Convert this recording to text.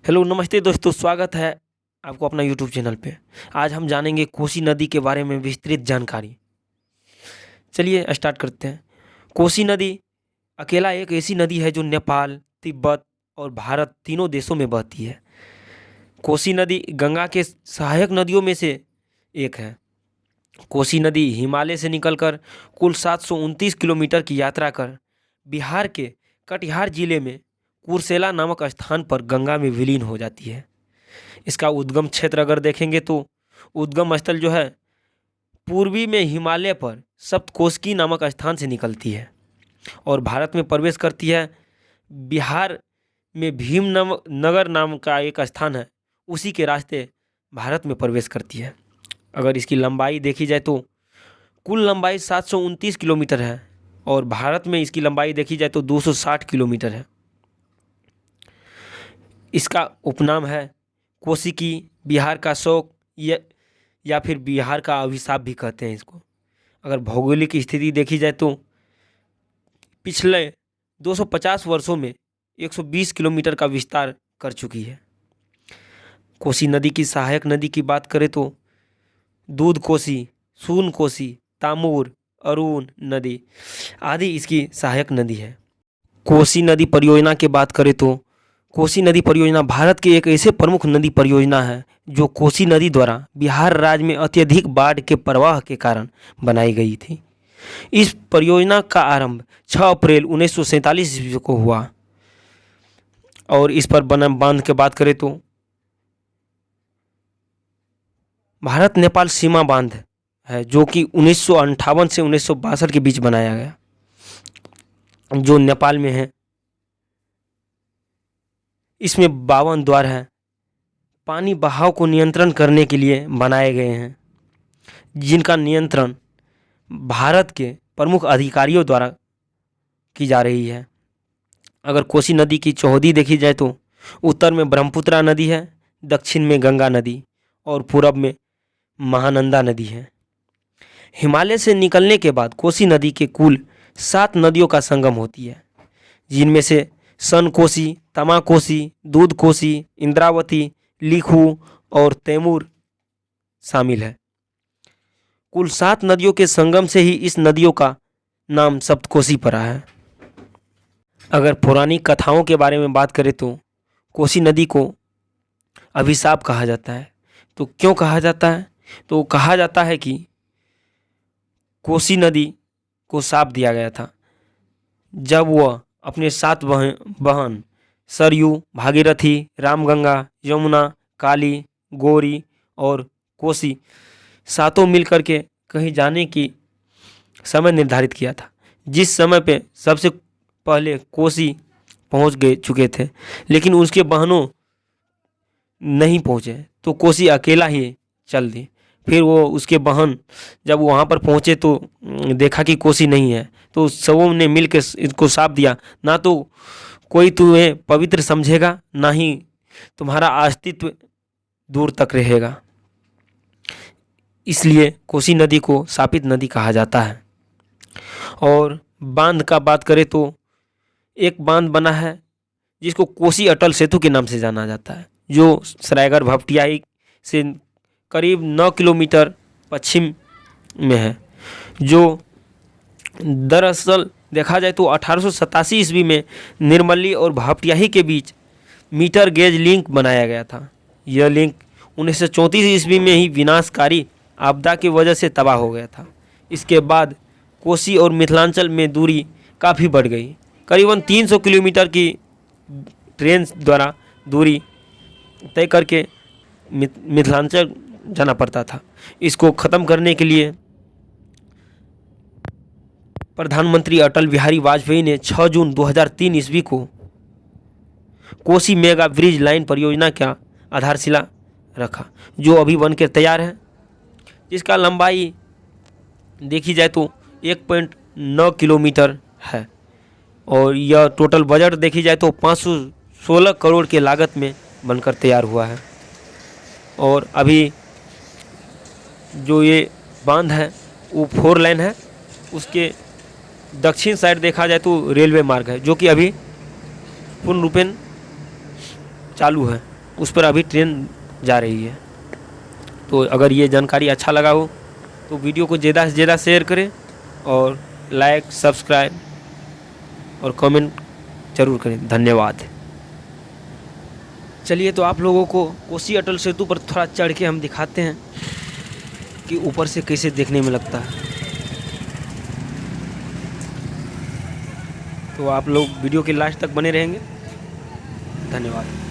Hello नमस्ते दोस्तों, स्वागत है आपको अपना यूट्यूब चैनल पे। आज हम जानेंगे कोसी नदी के बारे में विस्तृत जानकारी। चलिए स्टार्ट करते हैं। कोसी नदी अकेला एक ऐसी नदी है जो नेपाल, तिब्बत और भारत तीनों देशों में बहती है। कोसी नदी गंगा के सहायक नदियों में से एक है। कोसी नदी हिमालय से निकलकर कुल 729 किलोमीटर की यात्रा कर बिहार के कटिहार जिले में कुर्सेला नामक स्थान पर गंगा में विलीन हो जाती है। इसका उद्गम क्षेत्र अगर देखेंगे तो उद्गम स्थल जो है पूर्वी में हिमालय पर सप्तकोशी नामक स्थान से निकलती है और भारत में प्रवेश करती है। बिहार में भीम नगर नाम का एक स्थान है, उसी के रास्ते भारत में प्रवेश करती है। अगर इसकी लंबाई देखी जाए तो कुल लंबाई 729 किलोमीटर है और भारत में इसकी लंबाई देखी जाए तो 260 किलोमीटर है। इसका उपनाम है कोशिकी, बिहार का शोक या फिर बिहार का अभिशाप भी कहते हैं इसको। अगर भौगोलिक स्थिति देखी जाए तो पिछले 250 वर्षों में 120 किलोमीटर का विस्तार कर चुकी है। कोसी नदी की सहायक नदी की बात करें तो दूध कोसी, सून कोसी, तामूर, अरुण नदी आदि इसकी सहायक नदी है। कोसी नदी परियोजना की बात करें तो कोसी नदी परियोजना भारत के एक ऐसे प्रमुख नदी परियोजना है जो कोसी नदी द्वारा बिहार राज्य में अत्यधिक बाढ़ के प्रवाह के कारण बनाई गई थी। इस परियोजना का आरंभ 6 अप्रैल 1947 ईस्वी को हुआ और इस पर बना बांध की बात करें तो भारत नेपाल सीमा बांध है जो कि 1958 से 1962 के बीच बनाया गया, जो नेपाल में है। इसमें 52 द्वार हैं। पानी बहाव को नियंत्रण करने के लिए बनाए गए हैं, जिनका नियंत्रण भारत के प्रमुख अधिकारियों द्वारा की जा रही है। अगर कोसी नदी की चौहदी देखी जाए तो उत्तर में ब्रह्मपुत्रा नदी है, दक्षिण में गंगा नदी और पूरब में महानंदा नदी है। हिमालय से निकलने के बाद कोसी नदी के कुल 7 नदियों का संगम होती है, जिनमें से सन कोसी, तमा कोसी, दूध कोसी, इंद्रावती, लिखू और तैमूर शामिल है। कुल 7 नदियों के संगम से ही इस नदियों का नाम सप्तकोशी पड़ा है। अगर पौराणिक कथाओं के बारे में बात करें तो कोसी नदी को अभिशाप कहा जाता है। तो क्यों कहा जाता है? तो कहा जाता है कि कोसी नदी को शाप दिया गया था जब वह अपने 7 बहन सरयू, भागीरथी, रामगंगा, यमुना, काली, गौरी और कोसी 7 मिलकर के कहीं जाने की समय निर्धारित किया था, जिस समय पे सबसे पहले कोसी पहुंच गए चुके थे, लेकिन उसके बहनों नहीं पहुंचे तो कोसी अकेला ही चल दी। फिर वो उसके बहन जब वहाँ पर पहुँचे तो देखा कि कोसी नहीं है, तो सबों ने मिल के इसको शाप दिया, ना तो कोई तुम्हें पवित्र समझेगा, ना ही तुम्हारा अस्तित्व दूर तक रहेगा। इसलिए कोसी नदी को शापित नदी कहा जाता है। और बांध का बात करें तो एक बांध बना है जिसको कोसी अटल सेतु के नाम से जाना जाता है, जो सरायगढ़ भपटियाही से करीब 9 किलोमीटर पश्चिम में है, जो दरअसल देखा जाए तो 1887 ईस्वी में निर्मली और भपटियाही के बीच मीटर गेज लिंक बनाया गया था। यह लिंक 1934 ईस्वी में ही विनाशकारी आपदा की वजह से तबाह हो गया था। इसके बाद कोसी और मिथिलांचल में दूरी काफ़ी बढ़ गई। करीबन 300 किलोमीटर की ट्रेन द्वारा दूरी तय करके मिथिलांचल जाना पड़ता था। इसको ख़त्म करने के लिए प्रधानमंत्री अटल बिहारी वाजपेयी ने 6 जून 2003 ईस्वी को कोसी मेगा ब्रिज लाइन परियोजना का आधारशिला रखा, जो अभी बनकर तैयार है। जिसका लंबाई देखी जाए तो 1.9 किलोमीटर है और यह टोटल बजट देखी जाए तो 516 करोड़ के लागत में बनकर तैयार हुआ है। और अभी जो ये बांध है वो 4 लाइन है। उसके दक्षिण साइड देखा जाए तो रेलवे मार्ग है, जो कि अभी पूर्ण रूपेण चालू है। उस पर अभी ट्रेन जा रही है। तो अगर ये जानकारी अच्छा लगा हो तो वीडियो को ज़्यादा से ज़्यादा शेयर करें और लाइक, सब्सक्राइब और कमेंट ज़रूर करें। धन्यवाद। चलिए तो आप लोगों को कोसी अटल सेतु पर थोड़ा चढ़ के हम दिखाते हैं कि ऊपर से कैसे देखने में लगता है। तो आप लोग वीडियो के लास्ट तक बने रहेंगे। धन्यवाद।